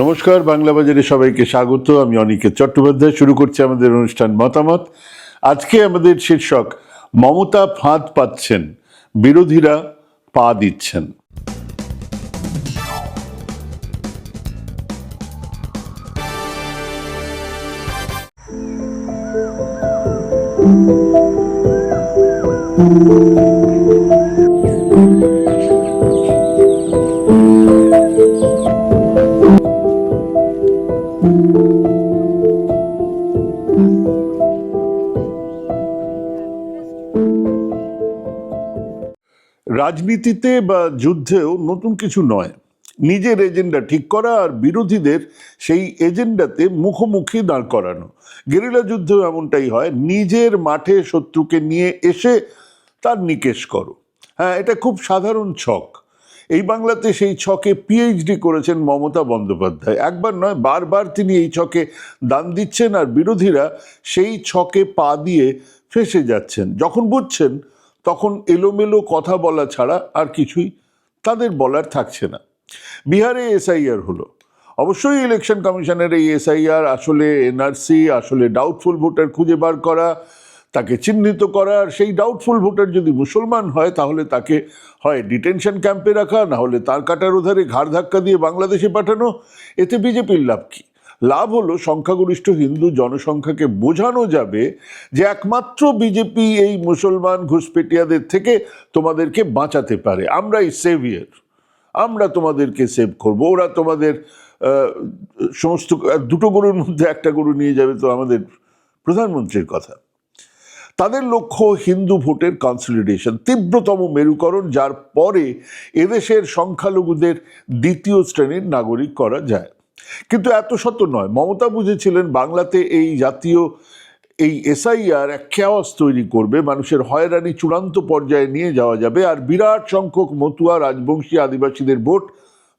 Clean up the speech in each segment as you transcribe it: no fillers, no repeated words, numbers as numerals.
নমস্কার, বাংলা বাজারে সবাইকে স্বাগত। আমি অনিকেত চট্টোপাধ্যায়। শুরু করছি আমাদের অনুষ্ঠান মতামত। আজকে আমাদের শীর্ষক মমতা ফাঁদ পাচ্ছেন, বিরোধীরা পা দিচ্ছেন। রাজনীতিতে বা যুদ্ধেও নতুন কিছু নয়, নিজের এজেন্ডা ঠিক করা আর বিরোধীদের সেই এজেন্ডাতে মুখোমুখি দাঁড় করানো। গেরিলা যুদ্ধেও এমনটাই হয়, নিজের মাঠে শত্রুকে নিয়ে এসে তার নিকেশ করো। হ্যাঁ, এটা খুব সাধারণ ছক। এই বাংলাতে সেই ছকে পিএইচডি করেছেন মমতা বন্দ্যোপাধ্যায়। একবার নয়, বারবার তিনি এই ছকে দান দিচ্ছেন, আর বিরোধীরা সেই ছকে পা দিয়ে ফেঁসে যাচ্ছেন। যখন বুঝছেন তখন এলোমেলো কথা বলা ছাড়া আর কিছুই তাদের বলার থাকছে না। বিহারে এসআইআর হলো। অবশ্যই ইলেকশন কমিশনের এই এসআইআর আসলে এনআরসি, আসলে ডাউটফুল ভোটার খুঁজে বার করা, তাকে চিহ্নিত করা। আর সেই ডাউটফুল ভোটার যদি মুসলমান হয় তাহলে তাকে হয় ডিটেনশন ক্যাম্পে রাখা, না হলে তার কাটার ওধারে ঘাড় ধাক্কা দিয়ে বাংলাদেশে পাঠানো। এতে বিজেপির লাভ কি? লাভ হলো সংখ্যাগরিষ্ঠ হিন্দু জনসংখ্যাকে বোঝানো যাবে যে একমাত্র বিজেপি এই মুসলমান ঘুষপেটিয়াদের থেকে তোমাদেরকে বাঁচাতে পারে। আমরাই সেভিয়ার, আমরা তোমাদেরকে সেভ করব। ওরা তোমাদের সমস্ত দুটো গরুর মধ্যে একটা গরু নিয়ে যাবে, তো আমাদের প্রধানমন্ত্রীর কথা। তাদের লক্ষ্য হিন্দু ভোটের কনসলিডেশন, তীব্রতম মেরুকরণ, যার পরে এদেশের সংখ্যালঘুদের দ্বিতীয় শ্রেণীর নাগরিক করা যায়। কিন্তু এত শত নয়। মমতা বুঝেছিলেন বাংলাতে এই জাতীয় এই এসআইআর এক খেয়াস তৈরি করবে, মানুষের হয়রানি চূড়ান্ত পর্যায়ে নিয়ে যাওয়া যাবে, আর বিরাট সংখ্যক মতুয়া রাজবংশী আদিবাসীদের ভোট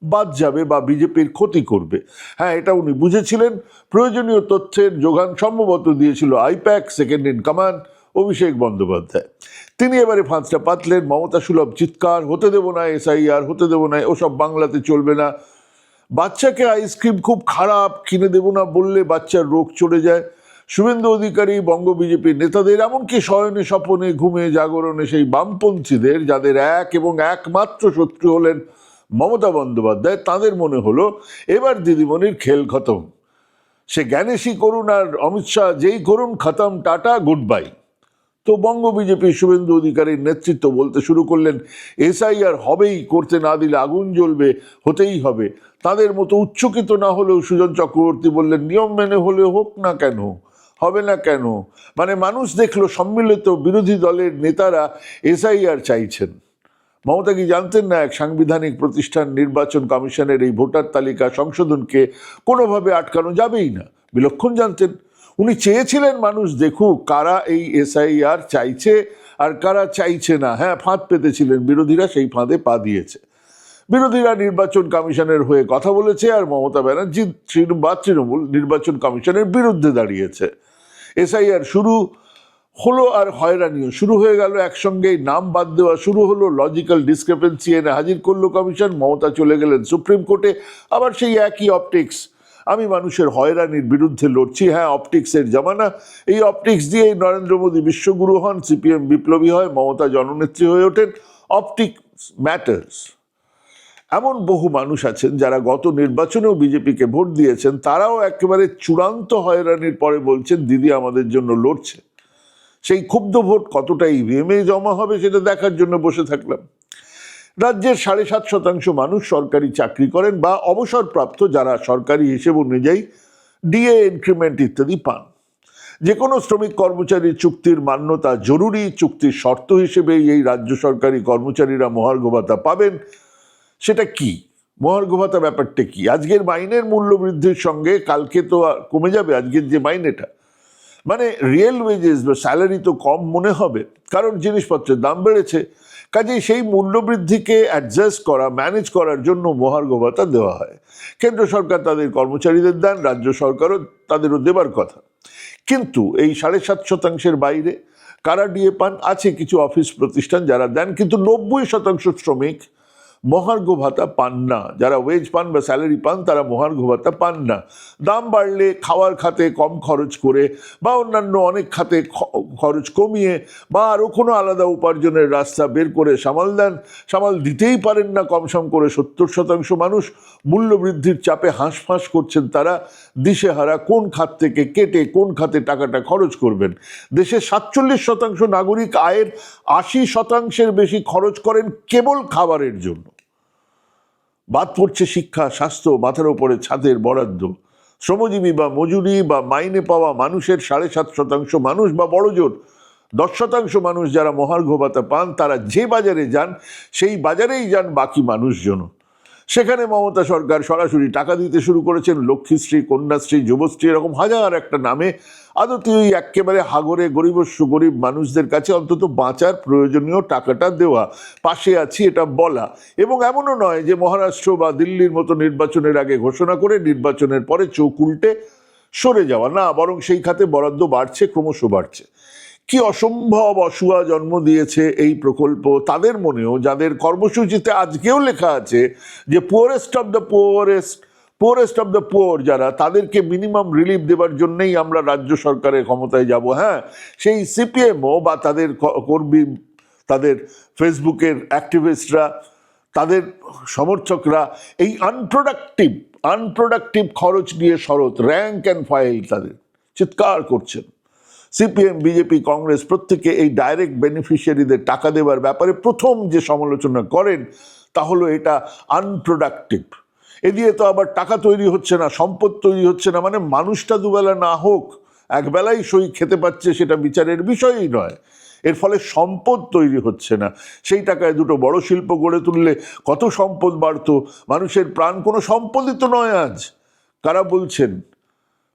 বাদ যাবে বা বিজেপির ক্ষতি করবে। হ্যাঁ, এটা উনি বুঝেছিলেন। প্রয়োজনীয় তথ্যের যোগান সম্ভবত দিয়েছিল I-PAC, second in command Abhishek Bandyopadhyay. তিনি এবারে ফাঁদটা পাতলেন। মমতা সুলভ চিৎকার, হতে দেব না এসআইআর, হতে দেব না, ওসব বাংলাতে চলবে না। বাচ্চাকে আইসক্রিম খুব খারাপ, কিনে দেব না বললে বাচ্চার রোগ চলে যায়। শুভেন্দু অধিকারী, বঙ্গ বিজেপির নেতাদের, এমনকি শয়নে স্বপনে ঘুমে জাগরণে সেই বামপন্থীদের, যাদের এক এবং একমাত্র শত্রু হলেন মমতা বন্দ্যোপাধ্যায়, তাদের মনে হলো এবার দিদিমণির খেল খতম। সে জ্ঞানেশী করুন আর অমিত শাহ যেই করুন, খতম, টাটা, গুড বাই। তো বঙ্গ বিজেপি শুভেন্দু অধিকারীর নেতৃত্ব বলতে শুরু করলেন এসআইআর হবেই, করতে না দিলে আগুন জ্বলবে, হতেই হবে। তাদের মতো উচ্চকিত না হলেও সুজন চক্রবর্তী বললেন নিয়ম মেনে হলে হোক না কেন, হবে না কেন। মানে মানুষ দেখলো সম্মিলিত বিরোধী দলের নেতারা এসআইআর চাইছেন। মমতা কি জানতেন না এক সাংবিধানিক প্রতিষ্ঠান নির্বাচন কমিশনের এই ভোটার তালিকা সংশোধনকে কোনোভাবে আটকানো যাবেই না? বিলক্ষণ জানতেন। উনি চেয়েছিলেন মানুষ দেখুক কারা এই এসআইআর চাইছে আর কারা চাইছে না। হ্যাঁ, ফাঁদ পেতেছিলেন বিরোধীরা, সেই ফাঁদে পা দিয়েছে। বিরোধীরা নির্বাচন কমিশনের হয়ে কথা বলেছে, আর মমতা ব্যানার্জি তৃণমূল নির্বাচন কমিশনের বিরুদ্ধে দাঁড়িয়েছে। এসআইআর শুরু হলো আর হয়রানিও শুরু হয়ে গেল একসঙ্গেই। নাম বাদ দেওয়া শুরু হলো, লজিক্যাল ডিসক্রিপেন্সি এনে হাজির করলো কমিশন। মমতা চলে গেলেন সুপ্রিম কোর্টে, আবার সেই একই অপটিক্স। আমি মানুষের হয়রানির বিরুদ্ধে লড়ছি। হ্যাঁ, অপটিক্সের জামানা। এই অপটিক্স দিয়ে নরেন্দ্র মোদী বিশ্বগুরু হন, সিপিএম বিপ্লবী হয়, মমতা জননেত্রী হয়ে ওঠেন। Optics matters. এমন বহু মানুষ আছেন যারা গত নির্বাচনেও বিজেপিকে ভোট দিয়েছেন, তারাও একেবারে চূড়ান্ত হয়রানির পরে বলছেন দিদি আমাদের জন্য লড়ছে। সেই ক্ষুব্ধ ভোট কতটা ইভিএমে জমা হবে সেটা দেখার জন্য বসে থাকলাম। রাজ্যের 7.5% মানুষ সরকারি চাকরি করেন বা অবসরপ্রাপ্ত, যারা সরকারি হিসেব অনুযায়ী ডিএ, ইনক্রিমেন্ট ইত্যাদি পান। যে কোনো শ্রমিক কর্মচারীর চুক্তির মান্যতা জরুরি। চুক্তির শর্ত হিসেবে এই রাজ্য সরকারি কর্মচারীরা মহার্ঘ ভাতা পাবেন। সেটা কি মহার্ঘ ভাতা, ব্যাপারটা কি? আজকের মাইনের মূল্য বৃদ্ধির সঙ্গে কালকে তো কমে যাবে আজকের যে মাইনেটা। মানে রিয়েল ওয়েজেস বা স্যালারি তো কম মনে হবে, কারণ জিনিসপত্রের দাম বেড়েছে। কাজেই সেই মূল্যবৃদ্ধিকে অ্যাডজাস্ট করা, ম্যানেজ করার জন্য মহার্ঘ ভাতা দেওয়া হয়। কেন্দ্র সরকার তাদের কর্মচারীদের দেন, রাজ্য সরকারও তাদেরও দেবার কথা। কিন্তু এই 7.5%-এর বাইরে কারা ডিএ পান? আছে কিছু অফিস প্রতিষ্ঠান যারা দেন, কিন্তু 90% শ্রমিক মহার্ঘ ভাতা পান না, যারা ওয়েজ পান বা স্যালারি পান তারা মহার্ঘ ভাতা পান না। দাম বাড়লে খাওয়ার খাতে কম খরচ করে বা অন্যান্য অনেক খাতে খরচ কমিয়ে বা আরও কোনো আলাদা উপার্জনের রাস্তা বের করে সামাল দেন। সামাল দিতেই পারেন না কমসম করে 70% মানুষ। মূল্য বৃদ্ধির চাপে হাঁসফাঁস করছেন তারা, দিশেহারা কোন খাত থেকে কেটে কোন খাতে টাকাটা খরচ করবেন। দেশের 47% নাগরিক আয়ের 80% বেশি খরচ করেন কেবল খাবারের জন্য। বাদ পড়ছে শিক্ষা, স্বাস্থ্য, মাথার ওপরে ছাদের বরাদ্দ। শ্রমজীবী বা মজুরি বা মাইনে পাওয়া মানুষের 7.5% মানুষ বা বড়জোর 10% মানুষ যারা মহার্ঘ ভাতা পান তারা যে বাজারে যান সেই বাজারেই যান বাকি মানুষজন। সেখানে মমতা সরকার সরাসরি টাকা দিতে শুরু করেছেন। লক্ষ্মীশ্রী, কন্যাশ্রী, যুবশ্রী, এরকম হাজার একটা নামে আদতে ওই একেবারে হাগরে গরিবস্য গরিব মানুষদের কাছে অন্তত বাঁচার প্রয়োজনীয় টাকাটা দেওয়া, পাশে আছি এটা বলা। এবং এমনও নয় যে মহারাষ্ট্র বা দিল্লির মতো নির্বাচনের আগে ঘোষণা করে নির্বাচনের পরে চোখ উল্টে সরে যাওয়া, না, বরং সেই খাতে বরাদ্দ বাড়ছে, ক্রমশ বাড়ছে। কি অসম্ভব অসুয়া জন্ম দিয়েছে এই প্রকল্প তাদের মনেও, যাদের কর্মসূচিতে আজকেও লেখা আছে যে পুয়ারেস্ট অফ দ্য পুয়ার যারা, তাদেরকে মিনিমাম রিলিফ দেওয়ার জন্যই আমরা রাজ্য সরকারের ক্ষমতায় যাব। হ্যাঁ, সেই সিপিএমও বা তাদের কর্মী, তাদের ফেসবুকের অ্যাক্টিভিস্টরা, তাদের সমর্থকরা এই আনপ্রোডাক্টিভ খরচ নিয়ে শরৎ র্যাঙ্ক অ্যান্ড ফাইল তাদের চিৎকার করছেন। সিপিএম, বিজেপি, কংগ্রেস প্রত্যেকে এই ডাইরেক্ট বেনিফিশিয়ারিদের টাকা দেওয়ার ব্যাপারে প্রথম যে সমালোচনা করেন তা হলো এটা আনপ্রোডাক্টিভ। এ দিয়ে তো আবার টাকা তৈরি হচ্ছে না, সম্পদ তৈরি হচ্ছে না, মানে মানুষটা দুবেলা না হোক একবেলাই সই খেতে পাচ্ছে সেটা বিচারের বিষয়ই নয়। এর ফলে সম্পদ তৈরি হচ্ছে না। সেই টাকায় দুটো বড় শিল্প গড়ে তুললে কত সম্পদ বাড়তো। মানুষের প্রাণ কোনো সম্পদই তো নয় আজ। কারা বলছেন?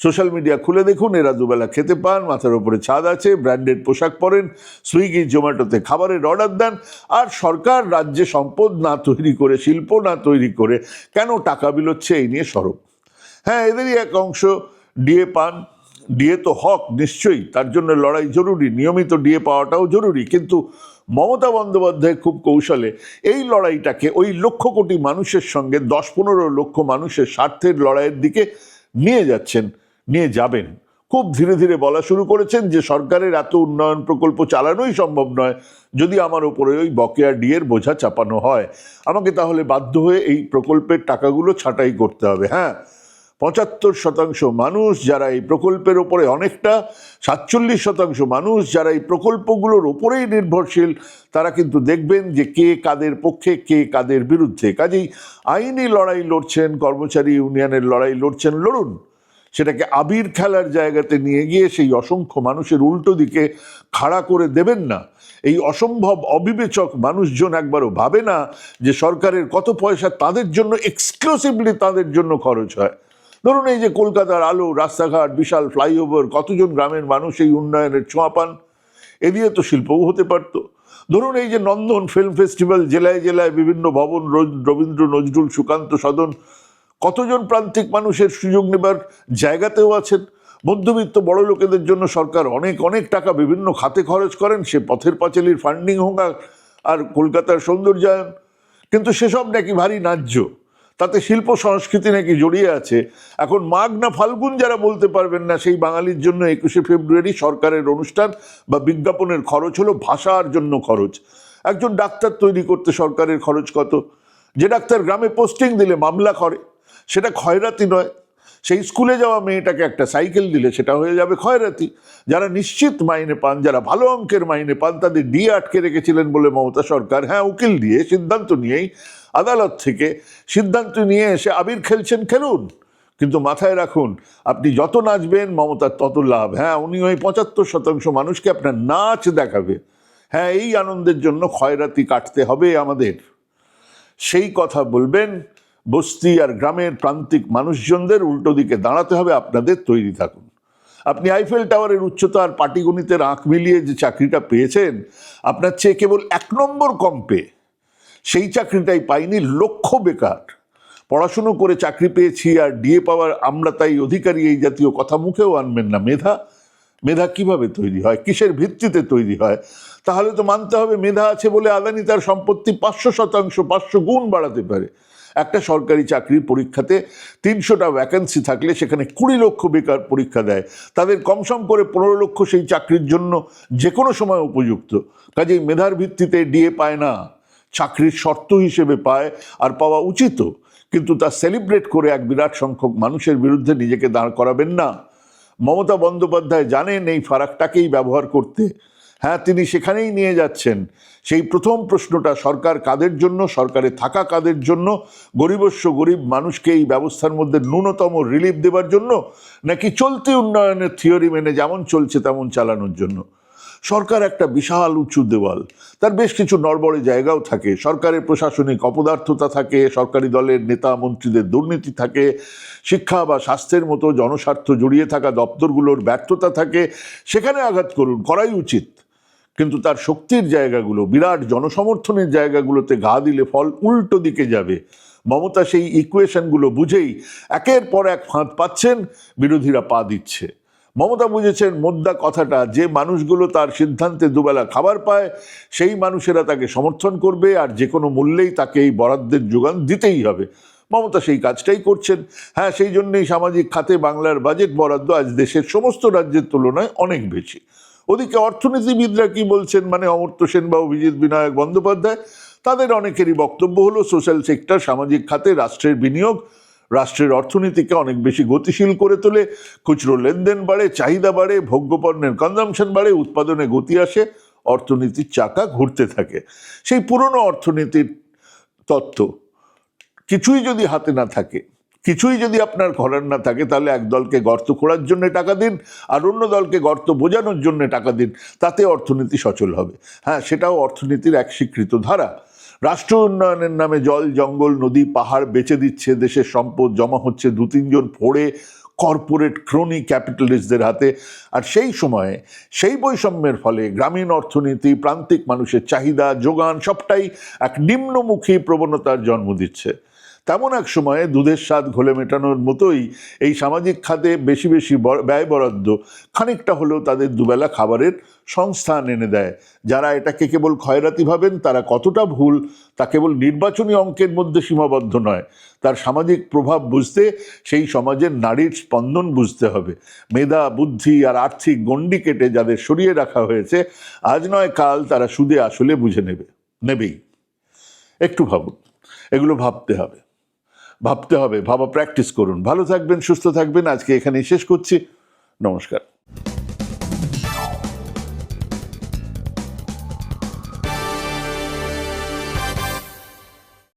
সোশ্যাল মিডিয়া খুলে দেখুন, এরা দুবেলা খেতে পান, মাথার উপরে ছাদ আছে, ব্র্যান্ডেড পোশাক পরেন, সুইগি জোম্যাটোতে খাবারের অর্ডার দেন। আর সরকার রাজ্যে সম্পদ না তৈরি করে, শিল্প না তৈরি করে কেন টাকা বিলোচ্ছে এই নিয়ে সরব। হ্যাঁ, এদেরই এক অংশ ডিএ পান। ডিএ তো হক নিশ্চয়ই, তার জন্য লড়াই জরুরি, নিয়মিত ডিএ পাওয়াটাও জরুরি। কিন্তু মমতা বন্দ্যোপাধ্যায় খুব কৌশলে এই লড়াইটাকে ওই লক্ষ কোটি মানুষের সঙ্গে 10-15 লক্ষ মানুষের স্বার্থের লড়াইয়ের দিকে নিয়ে যাবেন। খুব ধীরে ধীরে বলা শুরু করেছেন যে সরকারের এত উন্নয়ন প্রকল্প চালানোই সম্ভব নয় যদি আমার উপরে ওই বকেয়া ডিএর বোঝা চাপানো হয়। আমাকে তাহলে বাধ্য হয়ে এই প্রকল্পের টাকাগুলো ছাঁটাই করতে হবে। হ্যাঁ, 75% মানুষ যারা এই প্রকল্পের ওপরে, অনেকটা 47% মানুষ যারা এই প্রকল্পগুলোর ওপরেই নির্ভরশীল, তারা কিন্তু দেখবেন যে কে কাদের পক্ষে, কে কাদের বিরুদ্ধে। কাজেই আইনি লড়াই লড়ছেন, কর্মচারী ইউনিয়নের লড়াই লড়ছেন, লড়ুন। সেটাকে আবির খেলার জায়গাতে নিয়ে গিয়ে সেই অসংখ্য মানুষের উল্টো দিকে খাড়া করে দেবেন না। এই অসম্ভব অবিবেচক মানুষজন একবারও ভাবে না যে সরকারের কত পয়সা তাদের জন্য, এক্সক্লুসিভলি তাদের জন্য খরচ হয়। ধরুন এই যে কলকাতার আলো, রাস্তাঘাট, বিশাল ফ্লাইওভার, কতজন গ্রামের মানুষ এই উন্নয়নের ছোঁয়া পান। এ দিয়ে তো শিল্পও হতে পারত। ধরুন এই যে নন্দন ফিল্ম ফেস্টিভ্যাল, জেলায় জেলায় বিভিন্ন ভবন, রবীন্দ্র, নজরুল, সুকান্ত সদন, কতজন প্রান্তিক মানুষের সুযোগ নেবার জায়গাতেও আছেন। মধ্যবিত্ত বড় লোকেদের জন্য সরকার অনেক অনেক টাকা বিভিন্ন খাতে খরচ করেন, সে পথের পাঁচালীর ফান্ডিং হোক আর কলকাতার সৌন্দর্যায়ন। কিন্তু সেসব নাকি ভারী ন্যায্য, তাতে শিল্প সংস্কৃতি নাকি জড়িয়ে আছে। এখন মাঘ না ফাল্গুন যারা বলতে পারবেন না, সেই বাঙালির জন্য 21শে ফেব্রুয়ারি সরকারের অনুষ্ঠান বা বিজ্ঞাপনের খরচ হলো ভাষার জন্য খরচ। একজন ডাক্তার তৈরি করতে সরকারের খরচ কত? যে ডাক্তার গ্রামে পোস্টিং দিলে মামলা করে, সেটা খয়রাতি নয়। সেই স্কুলে যাওয়া মেয়েটাকে একটা সাইকেল দিলে সেটা হয়ে যাবে খয়রাতি। যারা নিশ্চিত মাইনে পান, যারা ভালো অঙ্কের মাইনে পান, তাদের ডিএ আটকে রেখেছিলেন বলে মমতা সরকার, হ্যাঁ, উকিল দিয়ে সিদ্ধান্ত নিয়েই, আদালত থেকে সিদ্ধান্ত নিয়ে এসে আবির খেলছেন, খেলুন। কিন্তু মাথায় রাখুন, আপনি যত নাচবেন মমতার তত লাভ। হ্যাঁ, উনি ওই 75% মানুষকে আপনার নাচ দেখাবে। হ্যাঁ, এই আনন্দের জন্য খয়রাতি কাটতে হবে আমাদের। সেই কথা বলবেন বস্তি আর গ্রামের প্রান্তিক মানুষজনদের, উল্টো দিকে দাঁড়াতে হবে আপনাদের। তৈরি থাকুন। আপনি আইফেল টাওয়ারের উচ্চতা আর পাটিগণিতের আঁক মিলিয়ে যে চাকরিটা পেয়েছেন, আপনার চেয়ে কেবল 1 নম্বর কম পেয়ে সেই চাকরিটাই পাইনি লক্ষ বেকার। পড়াশুনো করে চাকরি পেয়েছি আর ডিএ পাওয়ার আমরা তাই অধিকারী, এই জাতীয় কথা মুখেও আনবেন না। মেধা মেধা কিভাবে তৈরি হয়, কিসের ভিত্তিতে তৈরি হয়? তাহলে তো মানতে হবে মেধা আছে বলে আদানি তার সম্পত্তি 500%, 500 গুণ বাড়াতে পারে। একটা সরকারি চাকরির পরীক্ষাতে 300টা ভ্যাকেন্সি থাকলে সেখানে 20 লক্ষ বেকার পরীক্ষা দেয়, তাদের কমসম করে 15 লক্ষ সেই চাকরির জন্য যে কোনো সময় উপযুক্ত। কাজেই মেধার ভিত্তিতে ডিএ পায় না, চাকরির শর্ত হিসেবে পায়, আর পাওয়া উচিত। কিন্তু তা সেলিব্রেট করে এক বিরাট সংখ্যক মানুষের বিরুদ্ধে নিজেকে দাঁড় করাবেন না। মমতা বন্দ্যোপাধ্যায় জানেন এই ফারাকটাকেই ব্যবহার করতে। হ্যাঁ, তিনি সেখানেই নিয়ে যাচ্ছেন। সেই প্রথম প্রশ্নটা, সরকার কাদের জন্য, সরকারে থাকা কাদের জন্য, গরিবস্য গরিব মানুষকে এই ব্যবস্থার মধ্যে ন্যূনতম রিলিফ দেবার জন্য, নাকি চলতি উন্নয়নের থিওরি মেনে যেমন চলছে তেমন চালানোর জন্য? সরকার একটা বিশাল উঁচু দেওয়াল, তার বেশ কিছু নড়বড়ে জায়গাও থাকে। সরকারের প্রশাসনিক অপদার্থতা থাকে, সরকারি দলের নেতা মন্ত্রীদের দুর্নীতি থাকে, শিক্ষা বা স্বাস্থ্যের মতো জনস্বার্থ জড়িয়ে থাকা দপ্তরগুলোর ব্যর্থতা থাকে। সেখানে আঘাত করুন, করাই উচিত। কিন্তু তার শক্তির জায়গাগুলো, বিরাট জনসমর্থনের জায়গাগুলোতে ঘা দিলে ফল উল্টো দিকে যাবে। মমতা সেই ইকুয়েশনগুলো বুঝেই একের পর এক ফাঁদ পাচ্ছেন, বিরোধীরা পা দিচ্ছে। মমতা বুঝেছেন মোদ্দা কথাটা, যে মানুষগুলো তার সিদ্ধান্তে দুবেলা খাবার পায় সেই মানুষেরা তাকে সমর্থন করবে, আর যে কোনো মূল্যেই তাকে এই বরাদ্দের যোগান দিতেই হবে। মমতা সেই কাজটাই করছেন। হ্যাঁ, সেই জন্যই সামাজিক খাতে বাংলার বাজেট বরাদ্দ আজ দেশের সমস্ত রাজ্যের তুলনায় অনেক বেশি। ওদিকে অর্থনীতিবিদরা কি বলছেন, মানে অমর্ত্য সেন বা অভিজিৎ বিনায়ক বন্দ্যোপাধ্যায়, তাদের অনেকেরই বক্তব্য হলো সোশ্যাল সেক্টর, সামাজিক খাতে রাষ্ট্রের বিনিয়োগ রাষ্ট্রের অর্থনীতিকে অনেক বেশি গতিশীল করে তোলে। খুচরো লেনদেন বাড়ে, চাহিদা বাড়ে, ভোগ্যপণ্যের কনজামশন বাড়ে, উৎপাদনে গতি আসে, অর্থনীতির চাকা ঘুরতে থাকে। সেই পুরনো অর্থনীতির তত্ত্ব, কিছুই যদি হাতে না থাকে, কিছুই যদি আপনার করার না থাকে, তাহলে এক দলকে গর্ত খোঁড়ার জন্য টাকা দিন, আর অন্য দলকে গর্ত বোঝানোর জন্য টাকা দিন, তাতে অর্থনীতি সচল হবে। হ্যাঁ, সেটাও অর্থনীতির এক স্বীকৃত ধারা। রাষ্ট্র উন্নয়নের নামে জল জঙ্গল নদী পাহাড় বেচে দিচ্ছে, দেশের সম্পদ জমা হচ্ছে 2-3 জন ফোড়ে কর্পোরেট ক্রোনি ক্যাপিটালিস্টদের হাতে। আর সেই সময়ে সেই বৈষম্যের ফলে গ্রামীণ অর্থনীতি, প্রান্তিক মানুষের চাহিদা যোগান সবটাই এক নিম্নমুখী প্রবণতার জন্ম দিচ্ছে। তেমন এক সময়ে দুধের স্বাদ ঘোলে মেটানোর মতোই এই সামাজিক খাতে বেশি বেশি ব্যয় বরাদ্দ খানিকটা হলেও তাদের দুবেলা খাবারের সংস্থান এনে দেয়। যারা এটাকে কেবল খয়রাতি ভাবেন, তারা কতটা ভুল তা কেবল নির্বাচনী অঙ্কের মধ্যে সীমাবদ্ধ নয়, তার সামাজিক প্রভাব বুঝতে সেই সমাজের নারীর স্পন্দন বুঝতে হবে। মেধা বুদ্ধি আর আর্থিক গণ্ডি কেটে যাদের সরিয়ে রাখা হয়েছে, আজ নয় কাল তারা সুদে আসলে বুঝে নেবেই। একটু ভাবুন, এগুলো ভাবতে হবে, ভাবা প্র্যাকটিস করুন। ভালো থাকবেন, সুস্থ থাকবেন। আজকে এখানেই শেষ করছি। নমস্কার।